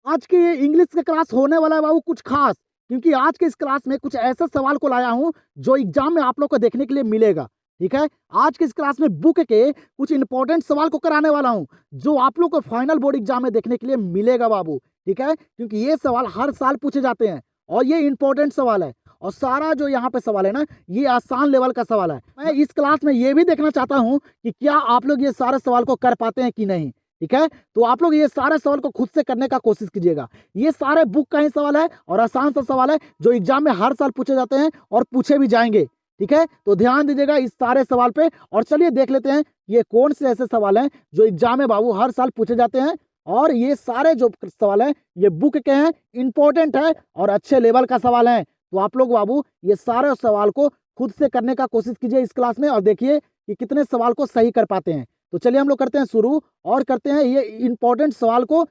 आज की ये इंग्लिश का क्लास होने वाला है बाबू कुछ खास, क्योंकि आज के इस क्लास में कुछ ऐसे सवाल को लाया हूँ जो एग्जाम में आप लोग को देखने के लिए मिलेगा। ठीक है, आज के इस क्लास में बुक के कुछ इंपॉर्टेंट सवाल को कराने वाला हूँ जो आप लोग को फाइनल बोर्ड एग्जाम में देखने के लिए मिलेगा बाबू। ठीक है, क्योंकि ये सवाल हर साल पूछे जाते हैं और ये इंपॉर्टेंट सवाल है। और सारा जो यहाँ पे सवाल है ना, ये आसान लेवल का सवाल है। मैं इस क्लास में ये भी देखना चाहता हूँ कि क्या आप लोग ये सारे सवाल को कर पाते हैं कि नहीं। ठीक है, तो आप लोग ये सारे सवाल को खुद से करने का कोशिश कीजिएगा। ये सारे बुक का ही सवाल है और आसान सा सवाल है जो एग्जाम में हर साल पूछे जाते हैं और पूछे भी जाएंगे। ठीक है, तो ध्यान दीजिएगा इस सारे सवाल पे। और चलिए देख लेते हैं ये कौन से ऐसे सवाल हैं जो एग्जाम में बाबू हर साल पूछे जाते हैं। और ये सारे जो सवाल हैं ये बुक के हैं, इंपॉर्टेंट है और अच्छे लेवल का सवाल है। तो आप लोग बाबू ये सारे सवाल को खुद से करने का कोशिश कीजिए इस क्लास में और देखिए कि कितने सवाल को सही कर पाते हैं। तो चलिए हम लोग करते हैं शुरू और करते हैं ये इंपॉर्टेंट सवाल को।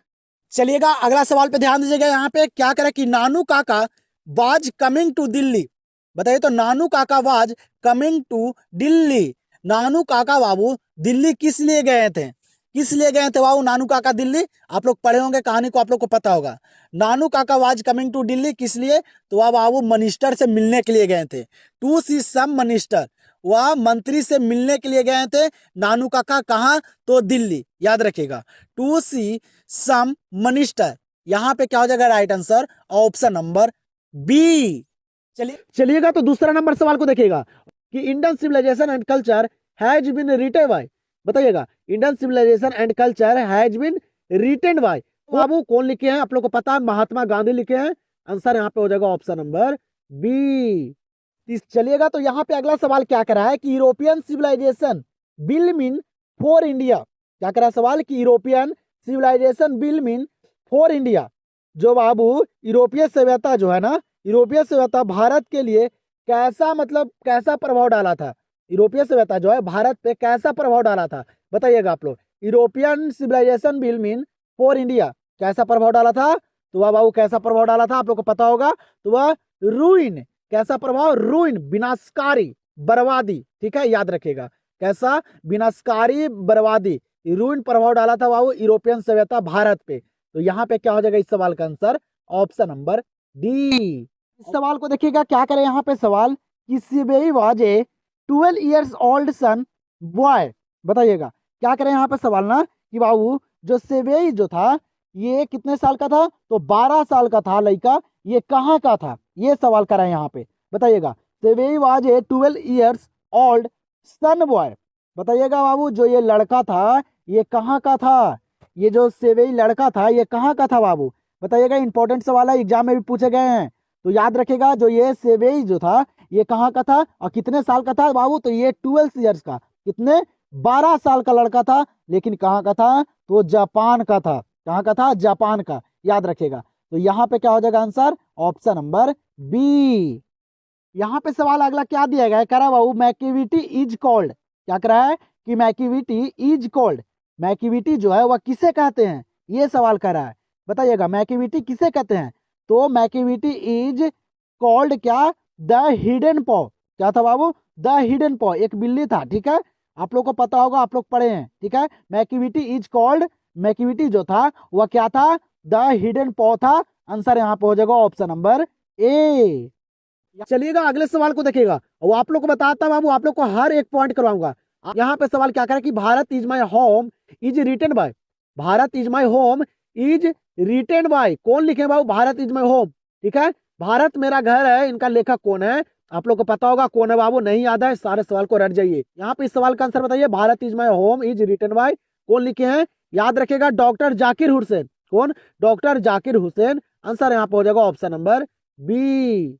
चलिएगा अगला सवाल पे ध्यान दीजिएगा। यहाँ पे क्या करे कि नानू काका वाज कमिंग टू दिल्ली। बताइए तो नानू काका वाज कमिंग टू दिल्ली। नानू काका बाबू दिल्ली किस लिए गए थे? किस लिए गए थे बाबू नानू काका दिल्ली? आप लोग पढ़े होंगे कहानी को, आप लोग को पता होगा। नानू काका वाज कमिंग टू दिल्ली किस लिए? तो वह बाबू मिनिस्टर से मिलने के लिए गए थे। टू सी सम मिनिस्टर, वह मंत्री से मिलने के लिए गए थे। नानू काका कहाँ? तो दिल्ली, याद रखिएगा। टू सी सम मिनिस्टर, यहाँ पे क्या हो जाएगा right answer? Option number B. चलिएगा तो दूसरा नंबर सवाल को देखिएगा कि Indian civilization and culture has been written by. बताइएगा Indian civilization and culture has been written by बाबू कौन लिखे हैं? आप लोग को पता है महात्मा गांधी लिखे हैं। आंसर यहाँ पे हो जाएगा ऑप्शन नंबर बी। चलिएगा तो यहाँ पे अगला सवाल क्या करा है कि European civilization will mean for India. क्या करा सवाल कि European civilization will mean for India. जो बाबू यूरोपीय सभ्यता जो है ना, यूरोपीय सभ्यता भारत के लिए कैसा मतलब कैसा प्रभाव डाला था? यूरोपीय सभ्यता जो है भारत पे कैसा प्रभाव डाला था? बताइएगा आप लोग। European civilization will mean for India कैसा प्रभाव डाला था? तो वह बाबू कैसा प्रभाव डाला था आप लोग को पता होगा। तो वह रूइन, कैसा प्रभाव? रूइन, विनाशकारी, बर्बादी। ठीक है, याद रखिएगा कैसा? विनाशकारी, बर्बादी, रूइन प्रभाव डाला था बाबू यूरोपियन सभ्यता भारत पे। तो यहाँ पे क्या हो जाएगा इस सवाल का आंसर? Option number D. इस सवाल को देखिएगा क्या करें यहाँ पे सवाल कि सिबेई was a 12 years old son boy. बताइएगा क्या करें यहाँ पे सवाल ना कि बाबू जो सेवेई जो था ये कितने साल का था? तो 12 साल का था लड़का। ये कहाँ का था? ये सवाल करा है यहाँ पे। बताइएगा सेवेई was a 12 years old son boy. बताइएगा बाबू जो ये लड़का था ये कहाँ का था? ये जो सेवेई लड़का था ये कहाँ का था बाबू? बताइएगा, इंपॉर्टेंट सवाल है, एग्जाम में भी पूछे गए हैं। तो याद रखेगा जो ये सेवेई जो था ये कहाँ का था और कितने साल का था बाबू? तो ये 12 ईयर्स का, कितने? 12 साल का लड़का था। लेकिन कहाँ का था? तो जापान का था। कहाँ का था? जापान का, याद रखेगा। तो यहाँ पे क्या हो जाएगा आंसर? Option number B. यहाँ पे सवाल अगला क्या दिया गया है? कह रहा है बाबू मैक्टिविटी इज कॉल्ड। क्या कह रहा है कि मैक्टिविटी इज कॉल्ड। मैक्टिविटी जो है वह किसे कहते हैं? ये सवाल कर रहा है। बताइएगा मैक्टिविटी किसे कहते हैं? तो मैक्टिविटी इज कॉल्ड क्या? द हिडन पॉ। क्या था बाबू? द हिडन पॉ, एक बिल्ली था। ठीक है, आप लोग को पता होगा, आप लोग पढ़े हैं। ठीक है, मैक्टिविटी इज कॉल्ड, मैक्टिविटी जो था वह क्या था? द हिडन पॉ था। आंसर यहाँ पे हो जाएगा ऑप्शन नंबर ए। चलिएगा अगले सवाल को देखिएगा वो आप लोग को बताता बाबू, आप लोग को हर एक पॉइंट करवाऊंगा। यहाँ पे सवाल क्या करे कि Bharat is my home is written by. Bharat is my home is written by, कौन लिखे बाबू? Bharat is my home. ठीक है, भारत मेरा घर है, इनका लेखक कौन है? आप लोग को पता होगा कौन है बाबू। नहीं याद है, सारे सवाल को रट जाइए। यहाँ पे इस सवाल का आंसर बताइए। Bharat is my home is written by कौन लिखे हैं? याद रखेगा डॉक्टर जाकिर हुसैन। कौन? डॉक्टर जाकिर हुसैन। आंसर यहाँ पे हो जाएगा ऑप्शन नंबर बी।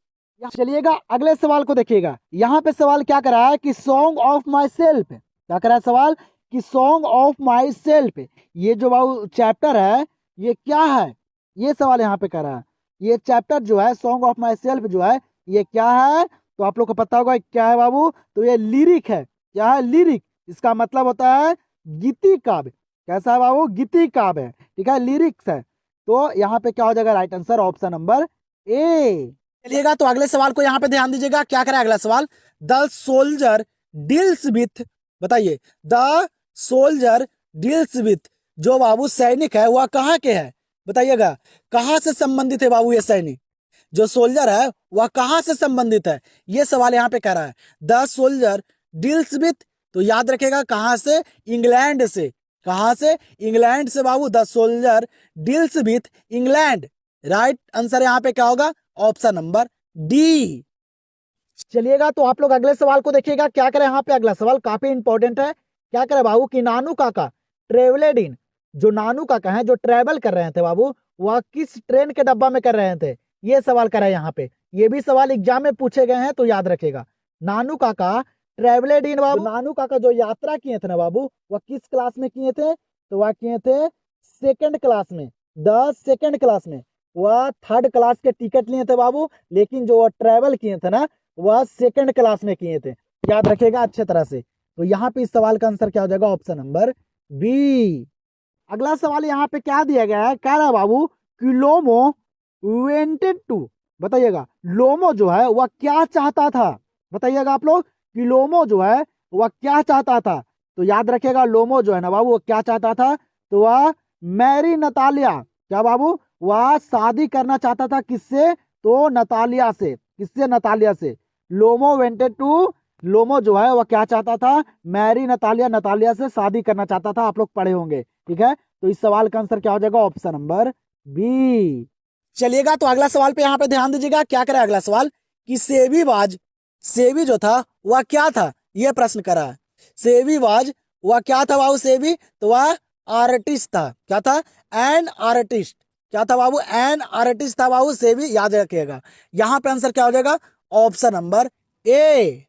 चलिएगा अगले सवाल को देखिएगा। यहाँ पे सवाल क्या करा है कि सॉन्ग ऑफ माई सेल्फ। क्या करा है सवाल कि सॉन्ग ऑफ माई सेल्फ, ये जो बाबू चैप्टर है ये क्या है? ये सवाल यहाँ पे करा है। ये चैप्टर जो है सॉन्ग ऑफ माई सेल्फ जो है ये क्या है? तो आप लोग को पता होगा क्या है बाबू? तो ये लिरिक है। क्या है? लिरिक। इसका मतलब होता है गीति काव्य। कैसा है बाबू? गीति काव्य है। ठीक है, लिरिक्स है। तो यहाँ पे क्या हो जाएगा right answer? Option number A. चलिएगा तो अगले सवाल को यहाँ पे ध्यान दीजिएगा। क्या करें अगला सवाल? The soldier deals with. बताइए द सोल्जर डील्स विथ, जो बाबू सैनिक है वह कहाँ के है? बताइएगा कहाँ से संबंधित है बाबू ये सैनिक, जो सोल्जर है वह कहाँ से संबंधित है, ये सवाल यहाँ पे कह रहा है। द सोल्जर डील्स विथ, तो याद रखेगा कहाँ से, इंग्लैंड से। कहाँ से, इंग्लैंड से बाबू। The soldier deals with England. Right answer यहाँ पे क्या होगा, ऑप्शन नंबर डी। चलिएगा तो आप लोग अगले सवाल को देखिएगा, क्या करें यहाँ पे, अगला सवाल काफी इंपॉर्टेंट है। क्या करे बाबू कि नानू काका ट्रेवलेड इन, जो नानू काका हैं जो ट्रेवल कर रहे थे बाबू, वह किस ट्रेन के डब्बा में कर रहे थे, ये सवाल करा है यहाँ पे। ये भी सवाल एग्जाम में पूछे गए हैं तो याद रखेगा। नानू काका ट्रेवलेड इन बाबू, नानू काका जो यात्रा किए थे ना बाबू, वह किस क्लास में किए थे, तो वह किए थे सेकंड क्लास में। द सेकंड क्लास में। वह थर्ड क्लास के टिकट लिए थे बाबू, लेकिन जो वह ट्रेवल किए थे ना, वह सेकंड क्लास में किए थे। याद रखेगा अच्छे तरह से। तो यहाँ पे इस सवाल का आंसर क्या हो जाएगा, ऑप्शन नंबर बी। अगला सवाल यहाँ पे क्या दिया गया है, कह रहा है बाबू कि लोमो वेंटेड टू, बताइएगा लोमो जो है वह क्या चाहता था, बताइएगा आप लोग कि लोमो जो है वह क्या चाहता था। तो याद रखेगा लोमो जो है ना बाबू, वह क्या चाहता था, तो वह मैरी नतालिया, क्या बाबू, वह शादी करना चाहता था किससे, तो नतालिया से। किससे, नतालिया से। लोमो वेंटेड टू, लोमो जो है वह क्या चाहता था, मैरी नतालिया, नतालिया से शादी करना चाहता था। आप लोग पढ़े होंगे, ठीक है। तो इस सवाल का आंसर क्या हो जाएगा, ऑप्शन नंबर बी। चलिएगा तो अगला सवाल पे यहाँ पे ध्यान दीजिएगा, क्या करे अगला सवाल कि सेबीबाज, सेबी जो था वह क्या था, यह प्रश्न करा है। सेबीबाज वह क्या था बाबू, सेबी तो वह आर्टिस्ट था। क्या था, एन आर्टिस्ट। क्या था बाबू, एन आर्टिस्ट था बाबू सेबी, याद रखिएगा। यहाँ पे आंसर क्या हो जाएगा, ऑप्शन नंबर ए।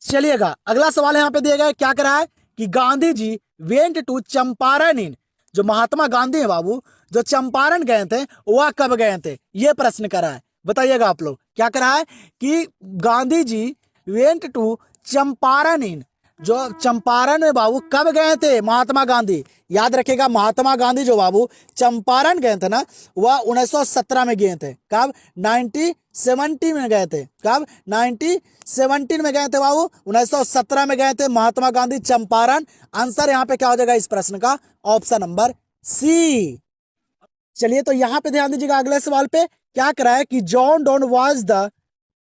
चलिएगा अगला सवाल यहाँ पे दिया गया है, क्या करा है कि गांधी जी वेंट टू चंपारण इन, जो महात्मा गांधी है बाबू, जो चंपारण गए थे वह कब गए थे, ये प्रश्न करा है। बताइएगा आप लोग क्या करा है कि गांधी जी वेंट टू चंपारण इन, जो चंपारण में बाबू कब गए थे महात्मा गांधी। याद रखेगा महात्मा गांधी जो बाबू चंपारण गए थे ना, वह 1917 में गए थे। कब, 1970 में गए थे। कब, 1917 में गए थे बाबू, 1917 में गए थे महात्मा गांधी चंपारण। आंसर यहाँ पे क्या हो जाएगा इस प्रश्न का, ऑप्शन नंबर सी। चलिए तो यहाँ पे ध्यान दीजिएगा, अगले सवाल पे क्या करा है कि John Donne was the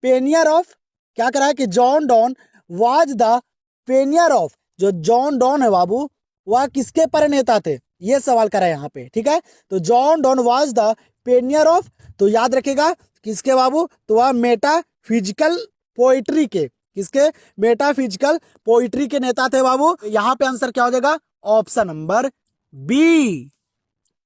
Payeer of, क्या करा है कि John Donne was the Payeer of, जो जॉन डॉन है बाबू वह किसके प्रणेता थे, ये सवाल करा है यहाँ पे, ठीक है। तो John Donne was the Payeer of, तो याद रखेगा किसके बाबू, तो वह मेटाफिजिकल पोइट्री के, किसके, मेटाफिजिकल पोइट्री के नेता थे बाबू। यहाँ पे आंसर क्या हो जाएगा, ऑप्शन नंबर बी।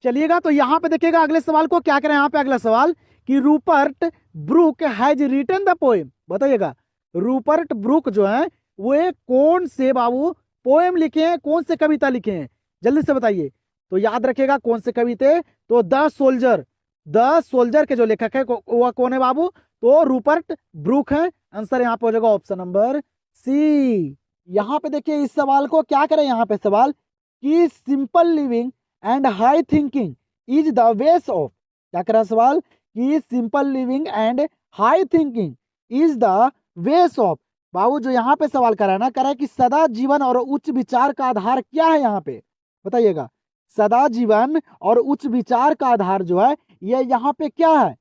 चलिएगा तो यहाँ पे देखिएगा अगले सवाल को, क्या करें यहाँ पे अगला सवाल कि Rupert Brooke has written the poem, बताइएगा रूपर्ट ब्रूक जो है वो कौन से बाबू पोएम लिखे हैं, कौन से कविता लिखे हैं, जल्दी से बताइए। तो याद रखेगा कौन से कवि थे, तो द सोल्जर, द सोल्जर के जो लेखक है वह कौन है बाबू, तो रूपर्ट ब्रूक है। आंसर यहाँ पे हो जाएगा ऑप्शन नंबर सी। यहाँ पे देखिए इस सवाल को, क्या करें यहाँ पे सवाल कि simple living and high thinking is the वेस ऑफ, क्या करा सवाल कि simple living and high thinking is the वेस ऑफ। बाबू जो यहाँ पे सवाल करा है ना, करा है कि सदा जीवन और उच्च विचार का आधार क्या है, यहाँ पे बताइएगा सदा जीवन और उच्च विचार का आधार जो है ये यहाँ पे क्या है,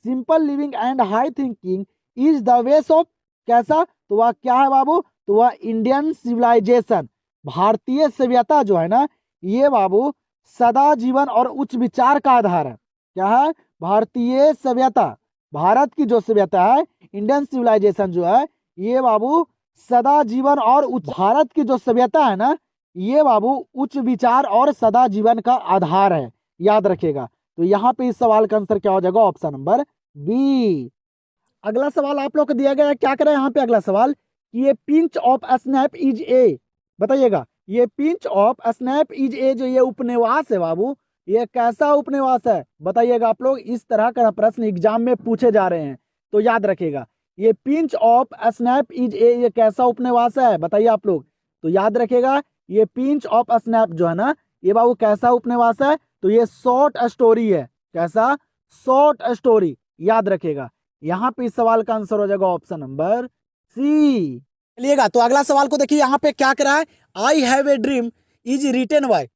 simple living and high thinking is the वेस ऑफ, कैसा, तो वह क्या है बाबू, तो वह इंडियन सिविलाइजेशन, भारतीय सभ्यता जो है ना, ये बाबू सदा जीवन और उच्च विचार का आधार है। क्या है, भारतीय सभ्यता, भारत की जो सभ्यता है इंडियन सिविलाइजेशन जो है, ये बाबू सदा जीवन और उच्च, भारत की जो सभ्यता है ना, ये बाबू उच्च विचार और सदा जीवन का आधार है, याद रखेगा। तो यहाँ पे इस सवाल का आंसर क्या हो जाएगा, ऑप्शन नंबर बी। अगला सवाल आप लोग को दिया गया है, क्या करें यहाँ पे अगला सवाल कि ये pinch of snap is a, बताइएगा ये pinch of snap is a जो ये उपनिवास है बाबू, ये कैसा उपनिवास है, बताइएगा आप लोग। इस तरह का प्रश्न एग्जाम में पूछे जा रहे हैं, तो याद रखेगा ये pinch of snap is a ये कैसा उपनिवास है, बताइए आप लोग। तो याद रखेगा ये पिंच ऑफ स्नैप जो है ना, ये बाबू कैसा उपनिवास है, तो ये शॉर्ट स्टोरी है। कैसा, शॉर्ट स्टोरी, याद रखेगा। यहाँ पे इस सवाल का आंसर हो जाएगा ऑप्शन नंबर सी। चलिएगा तो अगला सवाल को देखिए, यहाँ पे क्या करा है, I have a dream is written by,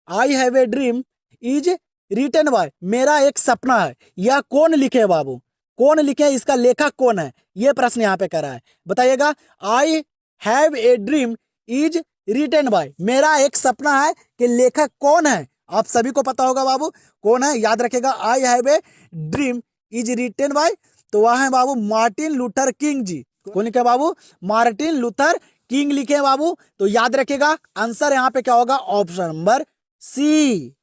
I have a dream is written by, मेरा एक सपना है, यह कौन लिखे है बाबू, कौन लिखे है, इसका लेखक कौन है, ये प्रश्न यहाँ पे करा है, बताइएगा। I have a dream is written by, मेरा एक सपना है कि लेखक कौन है, आप सभी को पता होगा बाबू कौन है, याद रखेगा। I have a dream is written by, तो वह है बाबू मार्टिन लूथर किंग जी। कौन लिखे बाबू, मार्टिन लूथर किंग लिखे हैं बाबू, तो याद रखेगा आंसर यहाँ पे क्या होगा, ऑप्शन नंबर सी।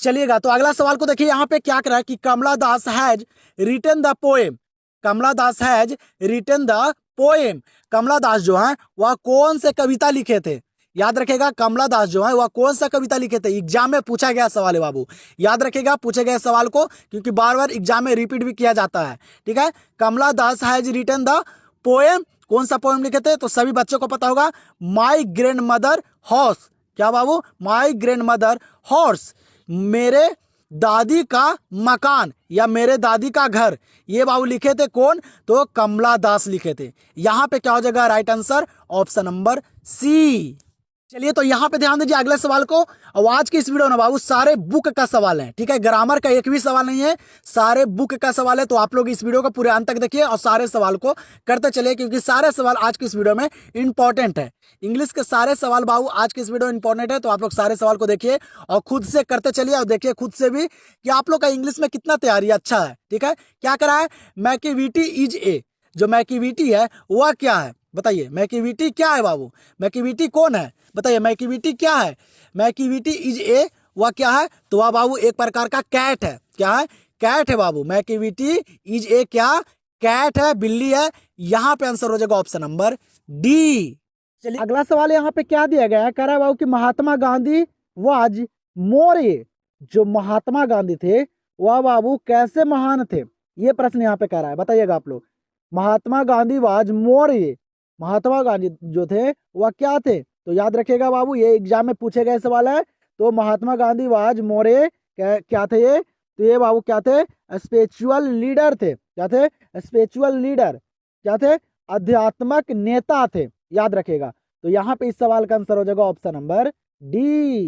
चलिएगा तो अगला सवाल को देखिए, यहाँ पे क्या करा है कि Kamala Das has written the poem, Kamala Das has written the poem, Kamala Das जो है वह कौन से कविता लिखे थे, याद रखेगा कमला दास जो है वह कौन सा कविता लिखे थे, एग्जाम में पूछा गया सवाल है बाबू, याद रखेगा पूछे गए सवाल को, क्योंकि बार बार एग्जाम में रिपीट भी किया जाता है, ठीक है। कमला Das has written the poem, कौन सा पोएम लिखे थे, तो सभी बच्चों को पता होगा, माई ग्रैंड मदर हॉर्स, क्या बाबू, माई ग्रैंड मदर हॉर्स, मेरे दादी का मकान या मेरे दादी का घर, ये बाबू लिखे थे कौन, तो कमला दास लिखे थे। यहां पे क्या हो जाएगा right answer, option number C. चलिए तो यहाँ पे ध्यान दीजिए अगले सवाल को। अब आज की इस वीडियो में बाबू सारे बुक का सवाल है, ठीक है, ग्रामर का एक भी सवाल नहीं है, सारे बुक का सवाल है, तो आप लोग इस वीडियो को पूरे अंत तक देखिए और सारे सवाल को करते चलिए, क्योंकि सारे सवाल आज की इस वीडियो में इंपॉर्टेंट है। इंग्लिश के सारे सवाल बाबू आज की इस वीडियो में इंपॉर्टेंट है, तो आप लोग सारे सवाल को देखिए और खुद से करते चलिए और देखिए खुद से भी कि आप लोग का इंग्लिश में कितना तैयारी अच्छा है, ठीक है। क्या करा है, मैकिविटी इज ए, जो मैकिविटी है वह क्या है, बताइए मैकिविटी क्या है बाबू, मैकिविटी कौन है, बताइए मैकिविटी क्या है, मैकिविटी इज ए, वह क्या है, तो वह बाबू एक प्रकार का कैट है, क्या है, कैट है बाबू, मैकिविटी इज ए क्या, कैट है, बिल्ली है। यहाँ पे आंसर हो जाएगा ऑप्शन नंबर डी। चलिए अगला सवाल यहाँ पे क्या दिया गया है, कह रहा है बाबू कि महात्मा गांधी वाज मौर्य, जो महात्मा गांधी थे वह बाबू कैसे महान थे, ये प्रश्न यहाँ पे कह रहा है, बताइएगा आप लोग। महात्मा गांधी वाज मौर्य, महात्मा गांधी जो थे वह क्या थे, तो याद रखिएगा बाबू ये एग्जाम में पूछे गए सवाल है, तो महात्मा गांधी वाज मौर्य क्या थे ये, तो ये बाबू क्या थे, स्पिरिचुअल लीडर थे, क्या थे, स्पिरिचुअल लीडर, क्या थे, आध्यात्मिक नेता थे, याद रखिएगा। तो यहाँ पे इस सवाल का आंसर हो जाएगा ऑप्शन नंबर डी।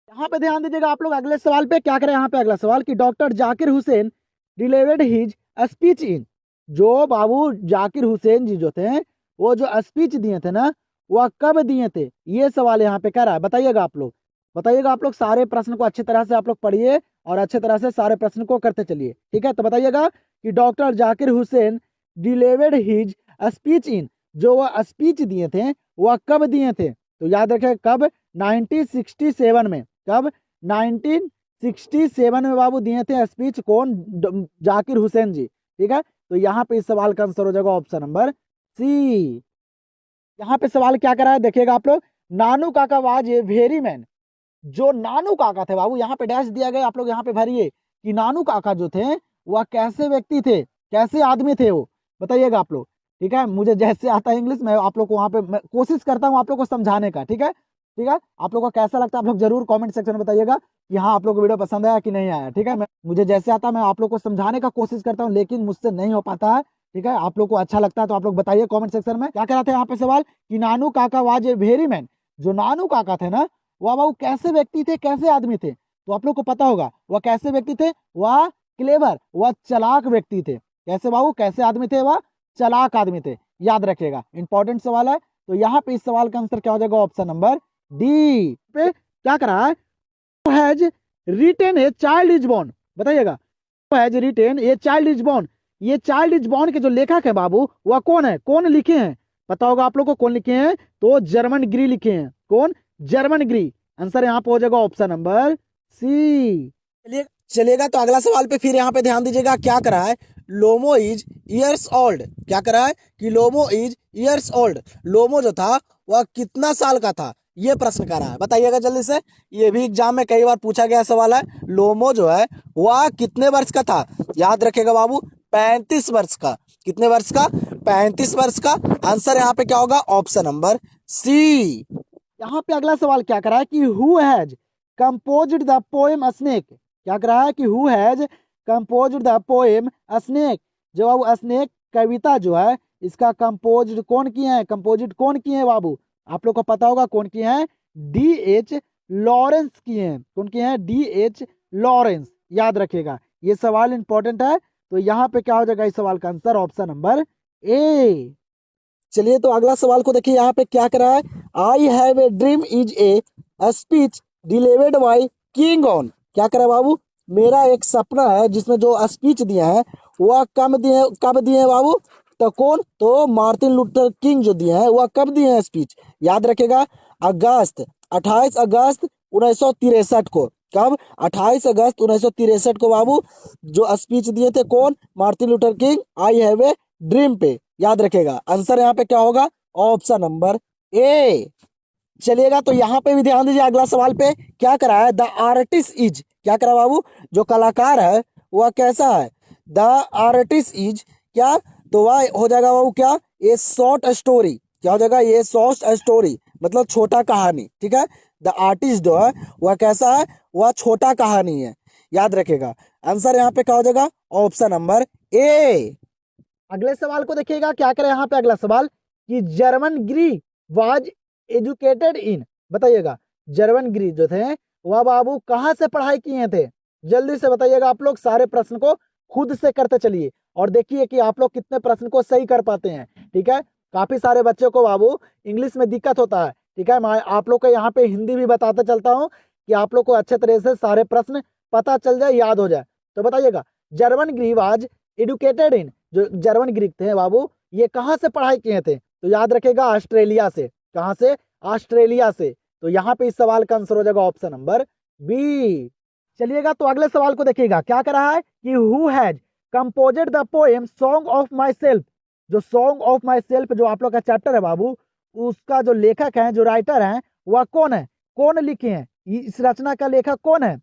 यहाँ पे ध्यान दीजिएगा आप लोग अगले सवाल पे, क्या करें यहाँ पे अगला सवाल कि doctor Zakir Hussain delivered his speech in, जो बाबू जाकिर हुसैन जी जो थे वो जो स्पीच दिए थे ना वह कब दिए थे, ये सवाल यहाँ पे कर रहा है, बताइएगा आप लोग, बताइएगा आप लोग सारे प्रश्न को अच्छी तरह से आप लोग पढ़िए और अच्छे तरह से सारे प्रश्न को करते चलिए, ठीक है। तो बताइएगा कि doctor Zakir Hussain delivered his speech in, जो वह स्पीच दिए थे वह कब दिए थे, तो याद रखें कब, 1967 में, कब, 1967 में बाबू दिए थे स्पीच, कौन, जाकिर हुसैन जी, ठीक है। तो यहाँ पे इस सवाल का आंसर हो जाएगा ऑप्शन नंबर सी। यहाँ पे सवाल क्या करा है देखिएगा आप लोग, नानू काका वाज ए वेरी मैन, जो नानू काका थे बाबू यहाँ पे डैश दिया गया, आप लोग यहाँ पे भरिए कि नानू काका जो थे वह कैसे व्यक्ति थे, कैसे आदमी थे वो, बताइएगा आप लोग, ठीक है। मुझे जैसे आता है इंग्लिश में आप लोग को वहाँ पे मैं कोशिश करता हूँ आप लोग को समझाने का, ठीक है, ठीक है। आप लोग को कैसा लगता है आप लोग जरूर कमेंट सेक्शन में बताइएगा कि हाँ आप लोग को वीडियो पसंद आया कि नहीं आया, ठीक है। मैं मुझे जैसे आता है मैं आप लोग को समझाने का कोशिश करता हूँ, लेकिन मुझसे नहीं हो पाता है, ठीक है। आप लोग को अच्छा लगता है तो आप लोग बताइए कमेंट सेक्शन में। क्या कह रहा था यहाँ पे सवाल कि नानू काका वाज ए वेरी मैन, जो नानू काका थे ना वह बाबू कैसे व्यक्ति थे, कैसे आदमी थे, तो आप लोग को पता होगा वह कैसे व्यक्ति थे, वह क्लेवर, वह चालाक व्यक्ति थे, कैसे बाबू, कैसे आदमी थे, वह चालाक आदमी थे, याद रखिएगा इंपॉर्टेंट सवाल है। तो यहाँ पे इस सवाल का आंसर क्या हो जाएगा ऑप्शन नंबर डी पे। क्या करा है, has written a child is born, बताइएगा, has written a child is born, ये चाइल्ड इज बॉर्न के जो लेखक है बाबू वह कौन है, कौन लिखे हैं, पता होगा आप लोग को कौन लिखे हैं, तो जर्मन ग्री लिखे हैं, कौन, जर्मन ग्री। आंसर यहाँ पे हो जाएगा ऑप्शन नंबर सी। चलिए चलिएगा तो अगला सवाल पे फिर यहाँ पे ध्यान दीजिएगा, क्या करा है, लोमो इज ईयर्स ओल्ड, क्या करा है कि लोमो इज ईयर्स ओल्ड, लोमो जो था वह कितना साल का था, ये प्रश्न करा है, बताइएगा जल्दी से, ये भी एग्जाम में कई बार पूछा गया सवाल है, लोमो जो है वह कितने वर्ष का था, याद रखेगा बाबू 35 वर्ष का, कितने वर्ष का, 35 वर्ष का। आंसर यहाँ पे क्या होगा ऑप्शन नंबर सी। यहाँ पे अगला सवाल क्या करा है कि who has composed the poem snake, क्या करा है कि who has composed the poem snake, जो स्नेक कविता जो है इसका कंपोज्ड कौन किए हैं, कंपोजिट कौन किए हैं बाबू, आप लोग को पता होगा कौन किए हैं, डी एच लॉरेंस किए हैं, कौन किए हैं, डी एच लॉरेंस, याद रखिएगा, ये सवाल इंपॉर्टेंट है। तो यहाँ पे क्या हो जाएगा इस सवाल का आंसर, ऑप्शन नंबर ए। चलिए तो अगला सवाल को देखिए, यहाँ पे क्या करा है, I have a dream is a speech delivered by king on. क्या करा बाबू, मेरा एक सपना है जिसमें जो स्पीच दिए हैं वह कब दिए हैं बाबू, तो कौन, तो मार्टिन लूथर किंग जो दिए हैं वह कब दिए हैं स्पीच, याद रखेगा, अगस्त 28 अगस्त 1963 को। कब, 28 अगस्त 1963 को बाबू जो स्पीच दिए थे कौन, Martin Luther king, I have a dream पे, याद रखेगा। आंसर यहाँ पे क्या होगा, ऑप्शन नंबर ए। चलिएगा तो यहाँ पे भी ध्यान दीजिए, अगला सवाल पे क्या करा है, द आर्टिस्ट इज, क्या करा बाबू, जो कलाकार है वह कैसा है, द आर्टिस्ट इज क्या, तो वह हो जाएगा बाबू क्या, ये शॉर्ट स्टोरी, क्या हो जाएगा, ये शॉर्ट स्टोरी मतलब छोटा कहानी, ठीक है। द आर्टिस्ट जो है वह कैसा है, वह छोटा कहानी है, याद रखेगा। आंसर यहाँ पे क्या हो जाएगा, ऑप्शन नंबर ए। अगले सवाल को देखिएगा, क्या करें यहाँ पे अगला सवाल कि Germaine Greer was educated in, बताइएगा जर्मन ग्री जो थे वह बाबू कहाँ से पढ़ाई किए थे, जल्दी से बताइएगा। आप लोग सारे प्रश्न को खुद से करते चलिए और देखिए कि आप लोग कितने प्रश्न को सही कर पाते हैं, ठीक है। काफी सारे बच्चों को बाबू इंग्लिश में दिक्कत होता है, ठीक है। मैं आप लोग को यहाँ पे हिंदी भी बताते चलता हूँ कि आप लोग को अच्छे तरह से सारे प्रश्न पता चल जाए, याद हो जाए। तो बताइएगा जर्मन ग्री वाज एडुकेटेड इन, जो जर्मन ग्रीक थे बाबू ये कहाँ से पढ़ाई किए थे, तो याद रखेगा ऑस्ट्रेलिया से। कहाँ से, ऑस्ट्रेलिया से। तो यहाँ पे इस सवाल का आंसर हो जाएगा ऑप्शन नंबर बी। चलिएगा तो अगले सवाल को देखिएगा, क्या कर रहा है कि who has composed the poem song of my self, जो सॉन्ग ऑफ माई सेल्फ जो आप लोग का चैप्टर है बाबू, उसका जो लेखक है, जो राइटर है वह कौन है, कौन लिखे हैं, इस रचना का लेखक कौन है,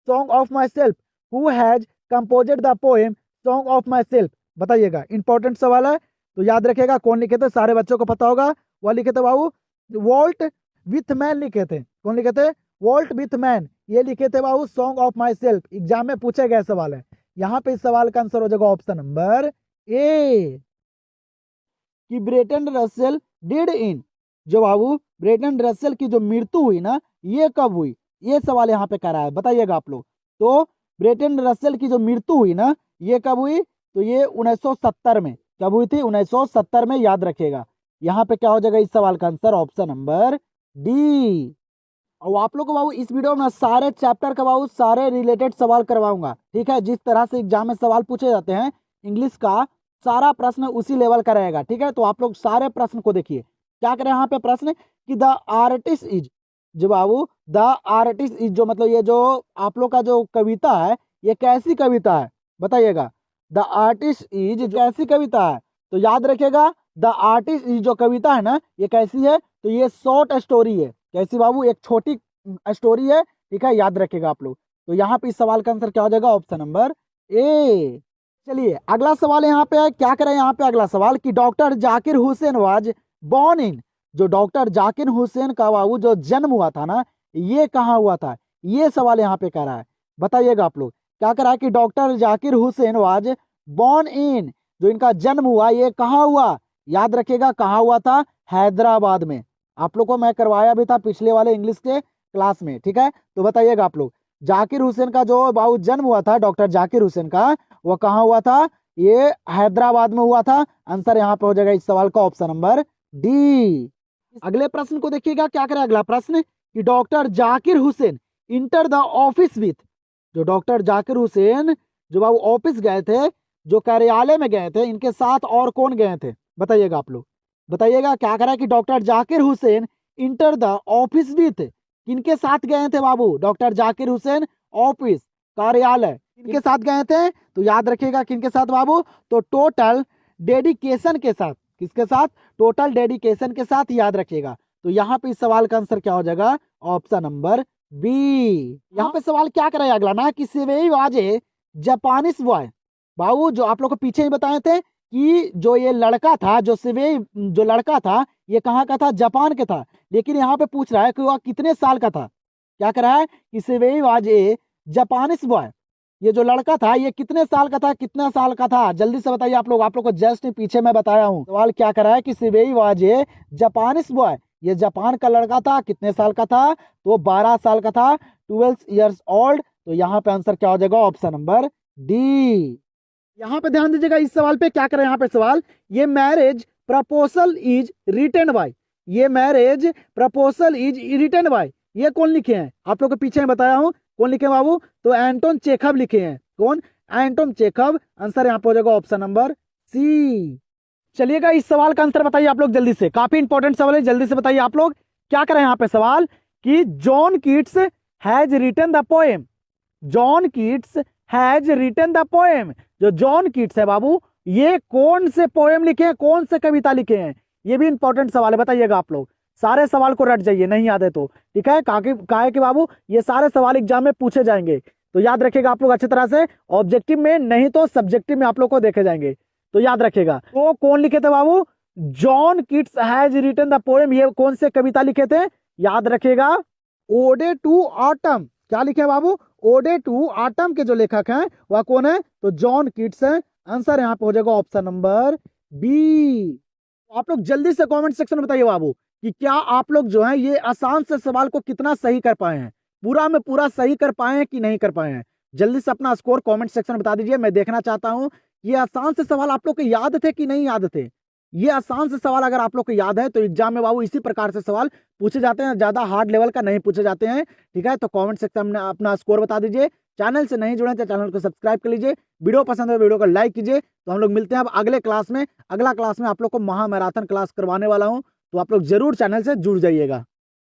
song of my self, who has composed the poem song of my self, बताइएगा। इंपॉर्टेंट सवाल है तो याद रखिएगा, कौन लिखे थे, सारे बच्चों को पता होगा। वह लिखे थे बाबू वॉल्ट विथमैन लिखे थे, कौन लिखे थे, वॉल्ट विथमैन, ये लिखे थे बाबू song of myself. Exam में पूछे गए सवाल है। यहाँ पे इस सवाल का आंसर हो जाएगा ऑप्शन नंबर ए कि ब्रेटन रसेल डिड इन, जो बाबू ब्रेटन रसेल की जो मृत्यु हुई ना ये कब हुई, ये सवाल यहाँ पे कर रहा है, बताइएगा आप लोग। तो ब्रेटन रसेल की जो मृत्यु हुई ना ये कब हुई, तो ये 1970 में, कब हुई थी, 1970 में, याद रखिएगा। यहाँ पे क्या हो जाएगा इस सवाल का आंसर, ऑप्शन नंबर डी। और आप लोग को बाबू इस वीडियो में सारे चैप्टर का बाबू सारे रिलेटेड सवाल करवाऊंगा, ठीक है। जिस तरह से एग्जाम में सवाल पूछे जाते हैं इंग्लिश का सारा प्रश्न उसी लेवल का रहेगा, ठीक है। तो आप लोग सारे प्रश्न को देखिए। क्या करें यहाँ पे प्रश्न कि द आर्टिस्ट इज, जो बाबू द आर्टिस्ट इज जो मतलब ये जो आप लोग का जो कविता है ये कैसी कविता है, बताइएगा। द आर्टिस्ट इज कैसी कविता है, तो याद रखिएगा द आर्टिस्ट इज जो कविता है ना ये कैसी है, तो ये शॉर्ट स्टोरी है, कैसी बाबू, एक छोटी स्टोरी है, ठीक है, याद रखिएगा आप लोग। तो यहाँ पे इस सवाल का आंसर क्या हो जाएगा, ऑप्शन नंबर ए। चलिए अगला सवाल यहाँ पे है, क्या करें यहाँ पे अगला सवाल कि doctor Zakir Hussain was born in, जो डॉक्टर जाकिर हुसैन का बाबू जो जन्म हुआ था ना ये कहाँ हुआ था, ये सवाल यहाँ पे कर रहा है, बताइएगा आप लोग। क्या करा है कि doctor Zakir Hussain was born in, जो इनका जन्म हुआ ये कहाँ हुआ, याद रखिएगा कहाँ हुआ था, हैदराबाद में। आप लोग को मैं करवाया भी था पिछले वाले इंग्लिश के क्लास में, ठीक है। तो बताइएगा आप लोग जाकिर हुसैन का जो बाबू जन्म हुआ था डॉक्टर जाकिर हुसैन का वो कहाँ हुआ था, ये हैदराबाद में हुआ था। आंसर यहाँ पे हो जाएगा इस सवाल का ऑप्शन नंबर डी। अगले प्रश्न को देखिएगा, क्या करें अगला प्रश्न कि doctor Zakir Hussain enter the office with, जो डॉक्टर जाकिर हुसैन जो बाबू ऑफिस गए थे, जो कार्यालय में गए थे, इनके साथ और कौन गए थे, बताइएगा आप लोग। बताइएगा क्या करा कि doctor Zakir Hussain enter the office with, किनके साथ गए थे बाबू, डॉक्टर जाकिर हुसैन ऑफिस कार्यालय किनके साथ गए थे, तो याद रखिएगा किनके साथ बाबू, तो टोटल डेडिकेशन के साथ, किसके साथ, टोटल डेडिकेशन के साथ, याद रखिएगा। तो यहाँ पे इस सवाल का आंसर क्या हो जाएगा, ऑप्शन नंबर बी। यहाँ पे सवाल क्या करेगा अगला ना कि सेवेई वाजे जापानीज बॉय, बाबू जो आप लोग को पीछे ही बताए थे कि जो ये लड़का था, जो सेवेई जो लड़का था ये कहाँ का था, जापान के था। लेकिन यहाँ पे पूछ रहा है कि वह कितने साल का था, क्या कर रहा है कि सेवेई वाजे जापानीज बॉय, ये जो लड़का था ये कितने साल का था, कितना साल का था, जल्दी से बताइए आप लोग को जस्ट पीछे मैं बताया हूँ। सवाल क्या कर रहा है कि सेवेई वाजे जापानीज बॉय, ये जापान का लड़का था, कितने साल का था, तो 12 साल का था, 12 ईयर्स ओल्ड, तो यहाँ पे आंसर क्या हो जाएगा, ऑप्शन नंबर डी। यहाँ पे ध्यान दीजिएगा, इस सवाल पे क्या करें, यहाँ पे सवाल, ये marriage proposal is written by, ये marriage proposal is written by, ये कौन लिखे हैं, आप लोग को पीछे में बताया हूं कौन लिखे हैं बाबू, तो एंटोन चेखव लिखे हैं, कौन, एंटोन चेखव। आंसर यहाँ पे हो जाएगा ऑप्शन नंबर सी। चलिएगा इस सवाल का आंसर बताइए आप लोग जल्दी से, काफी इंपॉर्टेंट सवाल है, जल्दी से बताइए आप लोग क्या करें यहाँ पे सवाल, कि John Keats has written the poem, John Keats has written the poem, जो जॉन कीट्स है बाबू, ये कौन से पोएम लिखे हैं, कौन से कविता लिखे हैं, ये भी इंपॉर्टेंट सवाल है, बताइएगा आप लोग, सारे सवाल को रट जाइए, नहीं याद है तो, ठीक है, काहे कि बाबू ये सारे सवाल एग्जाम में पूछे जाएंगे, तो याद रखिएगा आप लोग अच्छी तरह से, ऑब्जेक्टिव में नहीं तो सब्जेक्टिव में आप लोग को देखे जाएंगे, तो याद रखिएगा। तो कौन लिखे थे बाबू, John Keats has written the poem, ये कौन से कविता लिखे थे, याद रखिएगा, ओडे टू ऑटम, क्या लिखे बाबू, ओडे टू ऑटम के जो लेखक हैं वह कौन है, तो जॉन कीट्स है। आंसर यहाँ पे हो जाएगा ऑप्शन नंबर बी। आप लोग जल्दी से कमेंट सेक्शन में बताइए बाबू कि क्या आप लोग जो है ये आसान से सवाल को कितना सही कर पाए हैं, पूरा में पूरा सही कर पाए हैं कि नहीं कर पाए हैं, जल्दी से अपना स्कोर कमेंट सेक्शन में बता दीजिए, मैं देखना चाहता हूं ये आसान से सवाल आप लोग को याद थे कि नहीं याद थे। ये आसान से सवाल अगर आप लोग को याद है तो एग्जाम में बाबू इसी प्रकार से सवाल पूछे जाते हैं, ज्यादा हार्ड लेवल का नहीं पूछे जाते हैं, ठीक है, तो कमेंट सेक्शन में अपना स्कोर बता दीजिए, चैनल से नहीं जुड़े तो चैनल को सब्सक्राइब कर लीजिए, वीडियो पसंद है वीडियो को लाइक कीजिए। तो हम लोग मिलते हैं अब अगले क्लास में, अगला क्लास में आप लोग को महामैराथन क्लास करवाने वाला हूं, तो आप लोग जरूर चैनल से जुड़ जाइएगा।